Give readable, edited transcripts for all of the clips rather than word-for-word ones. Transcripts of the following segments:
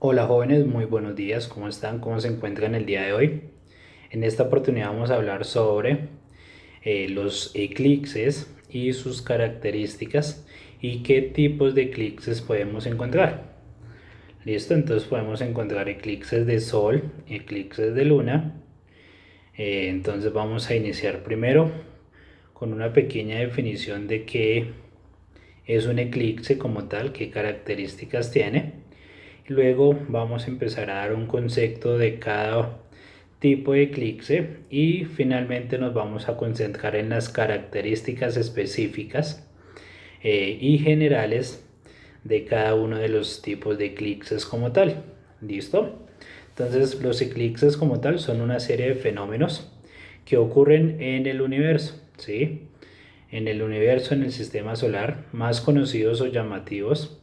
Hola jóvenes, muy buenos días, ¿cómo están? ¿Cómo se encuentran el día de hoy? En esta oportunidad vamos a hablar sobre los eclipses y sus características y qué tipos de eclipses podemos encontrar. ¿Listo? Entonces podemos encontrar eclipses de sol, eclipses de luna. Entonces vamos a iniciar primero con una pequeña definición de qué es un eclipse como tal, qué características tiene. Luego vamos a empezar a dar un concepto de cada tipo de eclipse y finalmente nos vamos a concentrar en las características específicas y generales de cada uno de los tipos de eclipses como tal. ¿Listo? Entonces los eclipses como tal son una serie de fenómenos que ocurren en el universo, ¿sí? En el universo, en el sistema solar, más conocidos o llamativos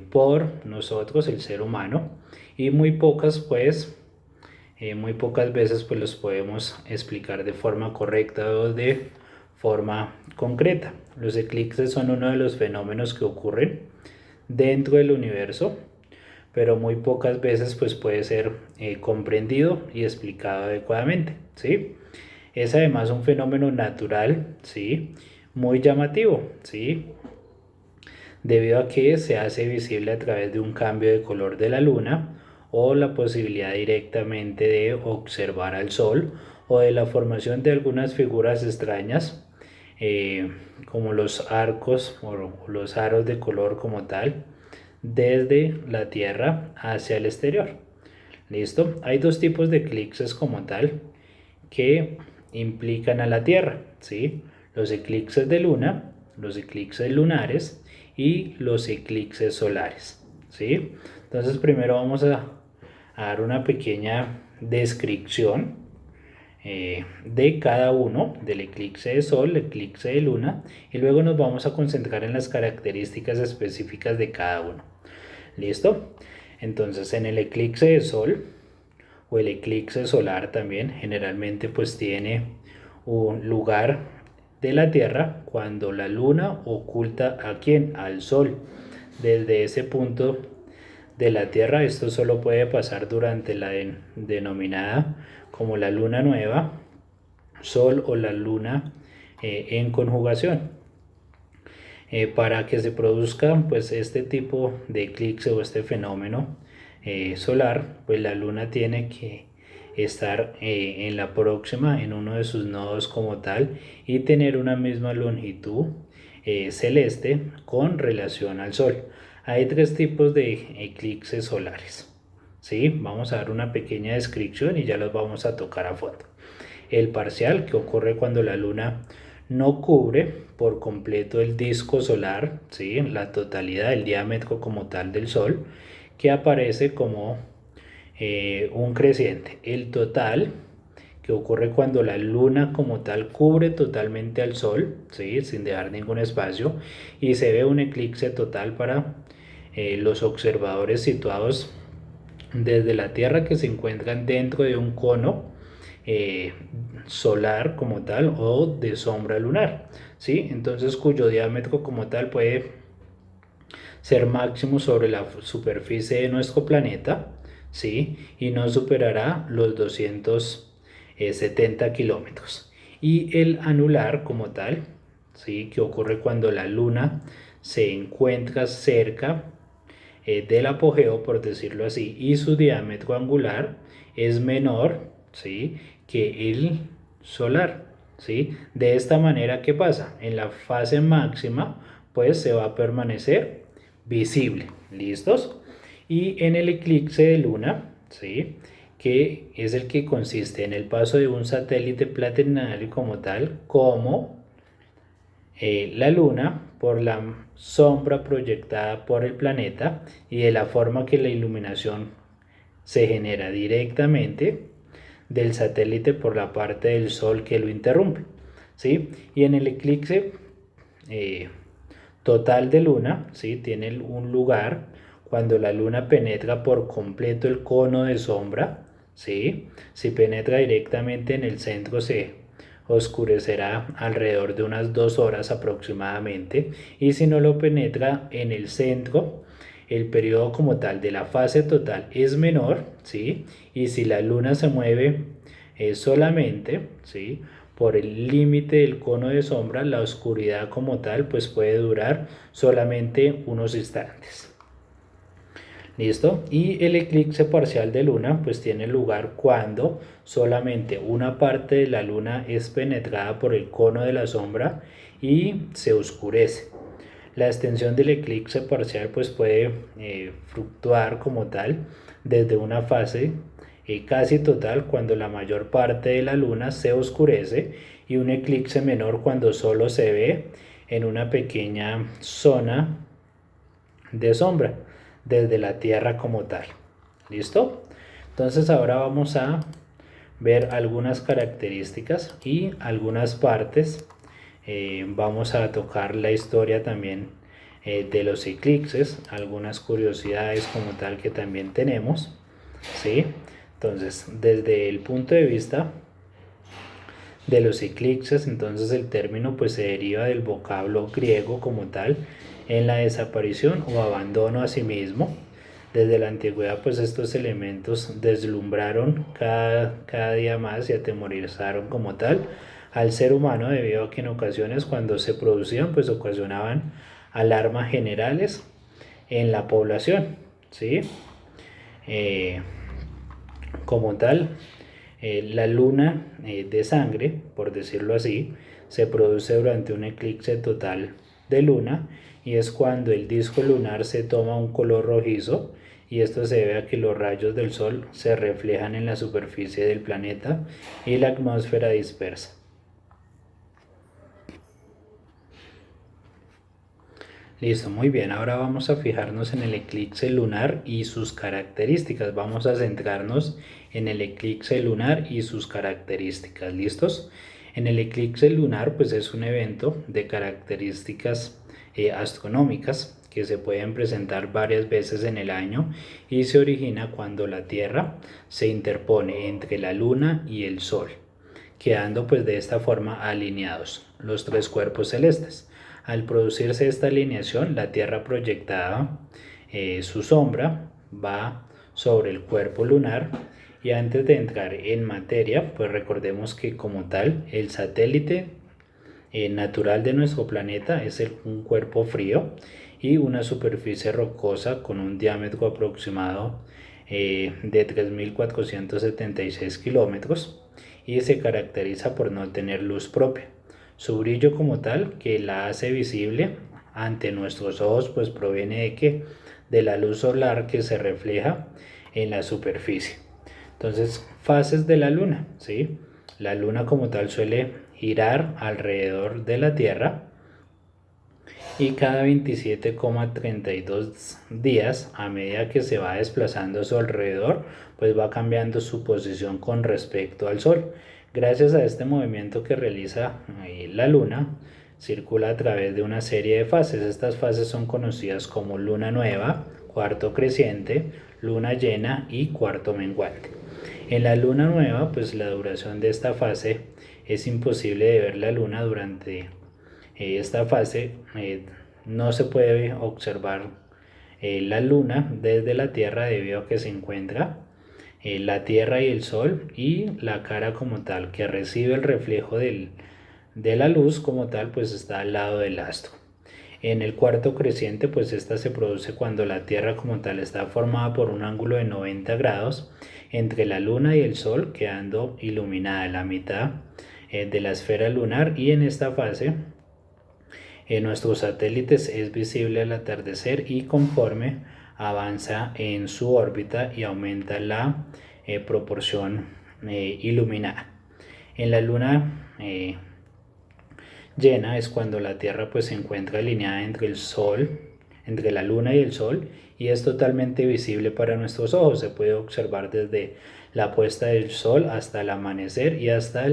por nosotros, el ser humano, y muy pocas veces pues los podemos explicar de forma correcta o de forma concreta. Los eclipses son uno de los fenómenos que ocurren dentro del universo, pero muy pocas veces pues puede ser comprendido y explicado adecuadamente, ¿sí? Es además un fenómeno natural, ¿sí? Muy llamativo, ¿sí? Debido a que se hace visible a través de un cambio de color de la luna o la posibilidad directamente de observar al sol o de la formación de algunas figuras extrañas como los arcos o los aros de color como tal desde la Tierra hacia el exterior. ¿Listo? Hay dos tipos de eclipses como tal que implican a la Tierra, ¿sí? Los eclipses de luna, los eclipses lunares y los eclipses solares, ¿sí? Entonces primero vamos a dar una pequeña descripción de cada uno, del eclipse de sol, el eclipse de luna, y luego nos vamos a concentrar en las características específicas de cada uno. ¿Listo? Entonces en el eclipse de sol o el eclipse solar también generalmente pues tiene un lugar de la Tierra cuando la luna oculta a quién, al sol. Desde ese punto de la Tierra esto solo puede pasar durante la denominada como la luna nueva, sol o la luna en conjugación. Para que se produzca pues este tipo de eclipse o este fenómeno solar, pues la luna tiene que estar en la próxima, en uno de sus nodos como tal, y tener una misma longitud celeste con relación al sol. Hay tres tipos de eclipses solares, ¿sí? Vamos a dar una pequeña descripción y ya los vamos a tocar a fondo. El parcial, que ocurre cuando la luna no cubre por completo el disco solar, ¿sí? En la totalidad del diámetro como tal del Sol, que aparece como un creciente. El total, que ocurre cuando la luna como tal cubre totalmente al Sol, ¿sí? Sin dejar ningún espacio, y se ve un eclipse total para los observadores situados desde la Tierra que se encuentran dentro de un cono eh, solar como tal o de sombra lunar, ¿sí? Entonces cuyo diámetro como tal puede ser máximo sobre la superficie de nuestro planeta, ¿sí? Y no superará los 270 kilómetros. Y el anular como tal, ¿sí? Que ocurre cuando la luna se encuentra cerca del apogeo, por decirlo así, y su diámetro angular es menor, ¿sí? Que el solar, ¿sí? De esta manera, ¿qué pasa? En la fase máxima, pues se va a permanecer visible, ¿listos? Y en el eclipse de luna, ¿sí? Que es el que consiste en el paso de un satélite planetario como tal, como la luna por la sombra proyectada por el planeta y de la forma que la iluminación se genera directamente del satélite por la parte del sol que lo interrumpe, ¿sí? Y en el eclipse eh, total de luna, ¿sí? Tiene un lugar cuando la luna penetra por completo el cono de sombra, ¿sí? Si penetra directamente en el centro se oscurecerá alrededor de unas 2 horas aproximadamente, y si no lo penetra en el centro el periodo como tal de la fase total es menor, ¿sí? Y si la luna se mueve solamente, ¿sí? Por el límite del cono de sombra, la oscuridad como tal pues puede durar solamente unos instantes. ¿Listo? Y el eclipse parcial de luna pues tiene lugar cuando solamente una parte de la luna es penetrada por el cono de la sombra y se oscurece. La extensión del eclipse parcial pues puede fluctuar como tal desde una fase casi total cuando la mayor parte de la luna se oscurece y un eclipse menor cuando solo se ve en una pequeña zona de sombra desde la Tierra como tal. ¿Listo? Entonces ahora vamos a ver algunas características y algunas partes. Vamos a tocar la historia también de los eclipses, algunas curiosidades como tal que también tenemos, ¿sí? Entonces, desde el punto de vista de los eclipses, entonces el término pues se deriva del vocablo griego como tal, en la desaparición o abandono a sí mismo. Desde la antigüedad pues estos elementos deslumbraron cada día más y atemorizaron como tal al ser humano, debido a que en ocasiones cuando se producían pues ocasionaban alarmas generales en la población, ¿sí? Eh, como tal, la luna de sangre, por decirlo así, se produce durante un eclipse total de luna y es cuando el disco lunar se toma un color rojizo, y esto se debe a que los rayos del sol se reflejan en la superficie del planeta y la atmósfera dispersa. Listo, muy bien. Ahora vamos a fijarnos en el eclipse lunar y sus características. Vamos a centrarnos en el eclipse lunar y sus características. ¿Listos? En el eclipse lunar, pues es un evento de características astronómicas que se pueden presentar varias veces en el año y se origina cuando la Tierra se interpone entre la Luna y el Sol, quedando pues de esta forma alineados los tres cuerpos celestes. Al producirse esta alineación, la Tierra proyectada, su sombra, va sobre el cuerpo lunar. Y antes de entrar en materia, pues recordemos que como tal, el satélite natural de nuestro planeta es un cuerpo frío y una superficie rocosa con un diámetro aproximado de 3.476 kilómetros, y se caracteriza por no tener luz propia. Su brillo como tal, que la hace visible ante nuestros ojos, pues proviene de que de la luz solar que se refleja en la superficie. Entonces, fases de la luna, ¿sí? La luna como tal suele girar alrededor de la Tierra y cada 27,32 días, a medida que se va desplazando a su alrededor, pues va cambiando su posición con respecto al Sol. Gracias a este movimiento que realiza la luna, circula a través de una serie de fases. Estas fases son conocidas como luna nueva, cuarto creciente, luna llena y cuarto menguante. En la luna nueva, pues la duración de esta fase es imposible de ver la luna durante esta fase. No se puede observar la luna desde la Tierra, debido a que se encuentra la Tierra y el Sol, y la cara como tal que recibe el reflejo de la luz como tal pues está al lado del astro. En el cuarto creciente, pues esta se produce cuando la Tierra como tal está formada por un ángulo de 90 grados entre la Luna y el Sol, quedando iluminada la mitad de la esfera lunar, y en esta fase en nuestros satélites es visible al atardecer y conforme avanza en su órbita y aumenta la proporción iluminada. En la luna llena es cuando la Tierra pues se encuentra alineada entre el Sol, entre la Luna y el Sol, y es totalmente visible para nuestros ojos. Se puede observar desde la puesta del Sol hasta el amanecer y hasta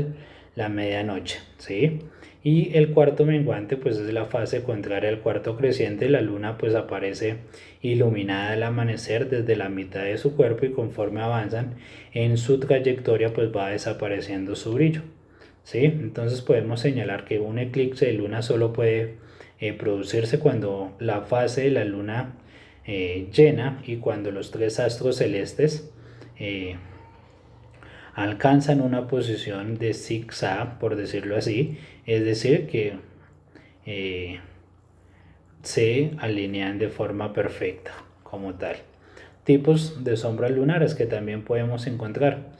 la medianoche, ¿sí? Y el cuarto menguante pues es la fase contraria al cuarto creciente. La luna pues aparece iluminada al amanecer desde la mitad de su cuerpo, y conforme avanzan en su trayectoria pues va desapareciendo su brillo, ¿sí? Entonces podemos señalar que un eclipse de luna solo puede producirse cuando la fase de la luna llena, y cuando los tres astros celestes alcanzan una posición de zigzag, por decirlo así, es decir, que se alinean de forma perfecta como tal. Tipos de sombras lunares que también podemos encontrar.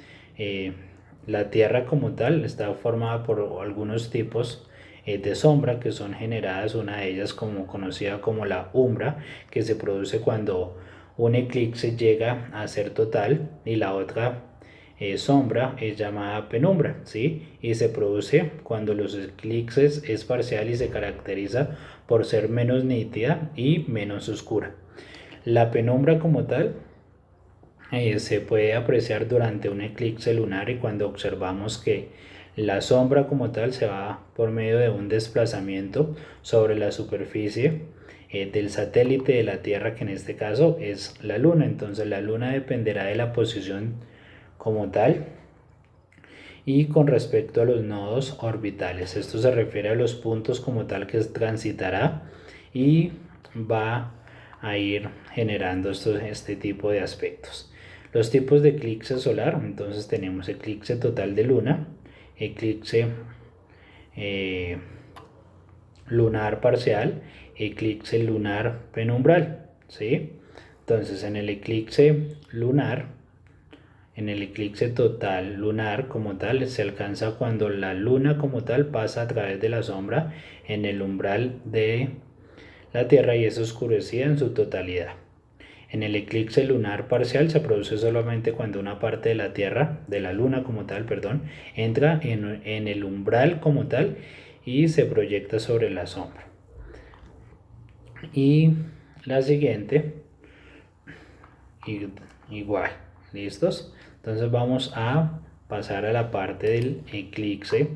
La Tierra como tal está formada por algunos tipos de sombra que son generadas, una de ellas conocida como la umbra, que se produce cuando un eclipse llega a ser total, y la otra sombra es llamada penumbra, ¿sí? Y se produce cuando los eclipses es parcial y se caracteriza por ser menos nítida y menos oscura. La penumbra como tal se puede apreciar durante un eclipse lunar, y cuando observamos que la sombra como tal se va por medio de un desplazamiento sobre la superficie del satélite de la Tierra, que en este caso es la Luna. Entonces la Luna dependerá de la posición como tal. Y con respecto a los nodos orbitales, esto se refiere a los puntos como tal que transitará y va a ir generando este tipo de aspectos. Los tipos de eclipse solar, entonces tenemos eclipse total de luna, eclipse lunar parcial, eclipse lunar penumbral, ¿sí? Entonces en el eclipse total lunar como tal se alcanza cuando la luna como tal pasa a través de la sombra en el umbral de la Tierra y es oscurecida en su totalidad. En el eclipse lunar parcial se produce solamente cuando una parte de la Tierra, de la luna como tal, perdón, entra en el umbral como tal y se proyecta sobre la sombra. Y la siguiente, igual, ¿listos? Entonces vamos a pasar a la parte del eclipse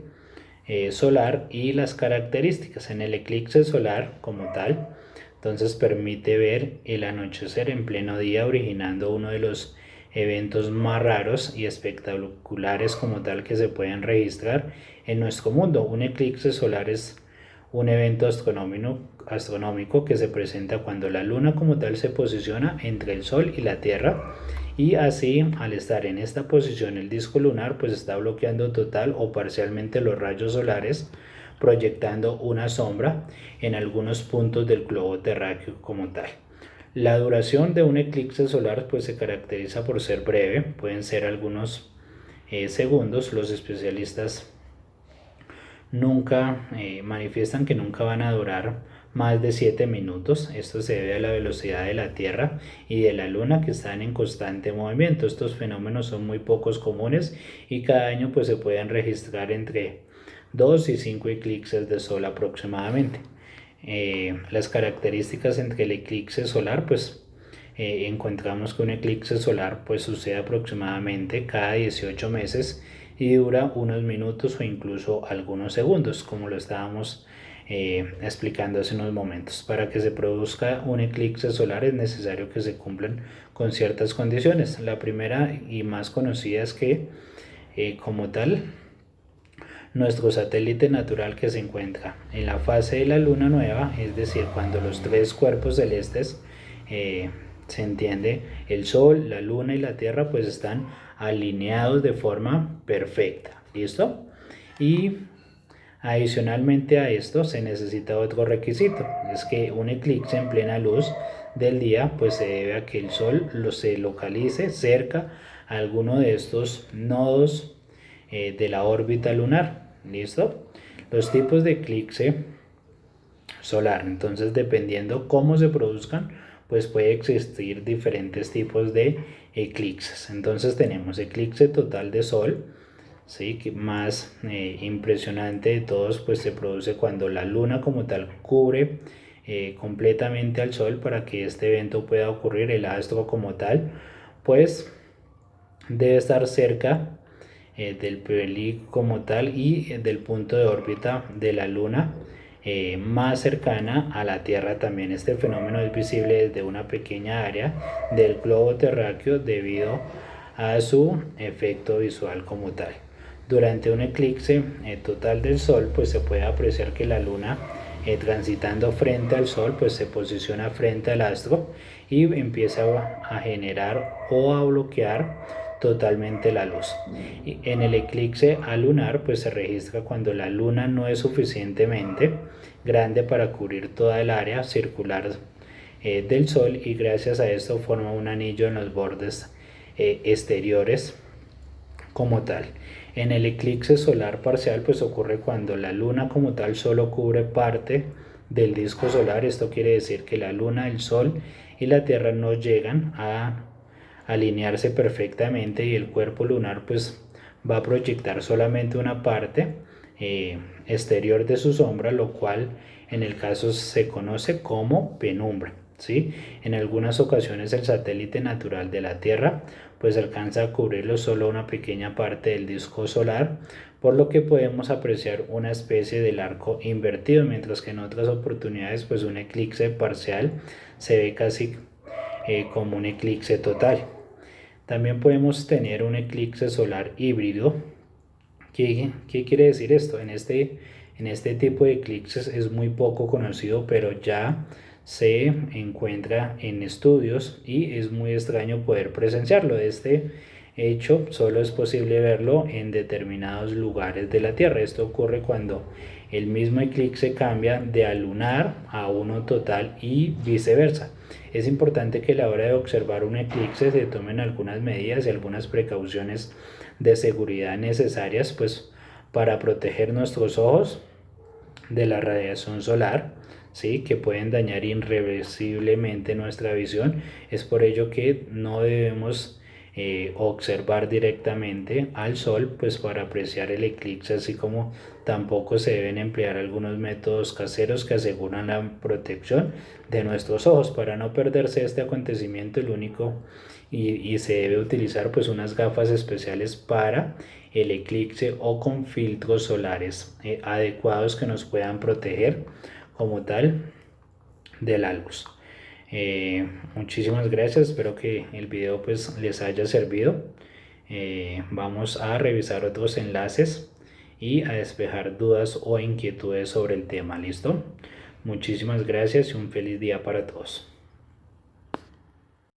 solar y las características. En el eclipse solar como tal, entonces permite ver el anochecer en pleno día, originando uno de los eventos más raros y espectaculares como tal que se pueden registrar en nuestro mundo. Un eclipse solar es un evento astronómico que se presenta cuando la luna como tal se posiciona entre el sol y la Tierra, y así al estar en esta posición el disco lunar pues está bloqueando total o parcialmente los rayos solares, proyectando una sombra en algunos puntos del globo terráqueo como tal. La duración de un eclipse solar pues se caracteriza por ser breve, pueden ser algunos segundos. Los especialistas manifiestan que nunca van a durar más de 7 minutos. Esto se debe a la velocidad de la Tierra y de la Luna, que están en constante movimiento. Estos fenómenos son muy pocos comunes y cada año pues se pueden registrar entre 2 y 5 eclipses de sol aproximadamente. Las características entre el eclipse solar pues encontramos que un eclipse solar pues sucede aproximadamente cada 18 meses y dura unos minutos o incluso algunos segundos, como lo estábamos explicando hace unos momentos. Para que se produzca un eclipse solar es necesario que se cumplan con ciertas condiciones. La primera y más conocida es que como tal nuestro satélite natural que se encuentra en la fase de la luna nueva, es decir, cuando los tres cuerpos celestes se entiende, el Sol, la Luna y la Tierra pues están alineados de forma perfecta, ¿listo? Y adicionalmente a esto se necesita otro requisito, es que un eclipse en plena luz del día pues se debe a que el Sol se localice cerca a alguno de estos nodos de la órbita lunar, ¿listo? Los tipos de eclipse solar, entonces dependiendo cómo se produzcan pues puede existir diferentes tipos de eclipses. Entonces tenemos eclipse total de sol, ¿sí? Que más impresionante de todos pues se produce cuando la luna como tal cubre completamente al sol. Para que este evento pueda ocurrir, el astro como tal pues debe estar cerca del película como tal y del punto de órbita de la luna más cercana a la Tierra. También este fenómeno es visible desde una pequeña área del globo terráqueo debido a su efecto visual como tal. Durante un eclipse total del Sol pues se puede apreciar que la luna transitando frente al Sol, pues se posiciona frente al astro y empieza a generar o a bloquear totalmente la luz. Y en el eclipse alunar pues se registra cuando la luna no es suficientemente grande para cubrir toda el área circular del Sol, y gracias a esto forma un anillo en los bordes exteriores como tal. En el eclipse solar parcial pues ocurre cuando la luna como tal solo cubre parte del disco solar. Esto quiere decir que la luna, el sol y la tierra no llegan a alinearse perfectamente, y el cuerpo lunar pues va a proyectar solamente una parte exterior de su sombra, lo cual en el caso se conoce como penumbra. ¿Sí? En algunas ocasiones el satélite natural de la Tierra pues alcanza a cubrirlo solo una pequeña parte del disco solar, por lo que podemos apreciar una especie del arco invertido, mientras que en otras oportunidades pues un eclipse parcial se ve casi como un eclipse total. También podemos tener un eclipse solar híbrido. ¿Qué quiere decir esto? En este tipo de eclipses es muy poco conocido, pero ya se encuentra en estudios y es muy extraño poder presenciarlo. Este hecho solo es posible verlo en determinados lugares de la Tierra. Esto ocurre cuando el mismo eclipse cambia de alunar a uno total y viceversa. Es importante que a la hora de observar un eclipse se tomen algunas medidas y algunas precauciones de seguridad necesarias pues para proteger nuestros ojos de la radiación solar, ¿sí? Que pueden dañar irreversiblemente nuestra visión. Es por ello que no debemos observar directamente al sol pues para apreciar el eclipse, así como tampoco se deben emplear algunos métodos caseros que aseguran la protección de nuestros ojos. Para no perderse este acontecimiento, el único y se debe utilizar pues unas gafas especiales para el eclipse o con filtros solares adecuados que nos puedan proteger como tal de la luz. Muchísimas gracias, espero que el video pues les haya servido. Vamos a revisar otros enlaces y a despejar dudas o inquietudes sobre el tema. ¿Listo? Muchísimas gracias y un feliz día para todos.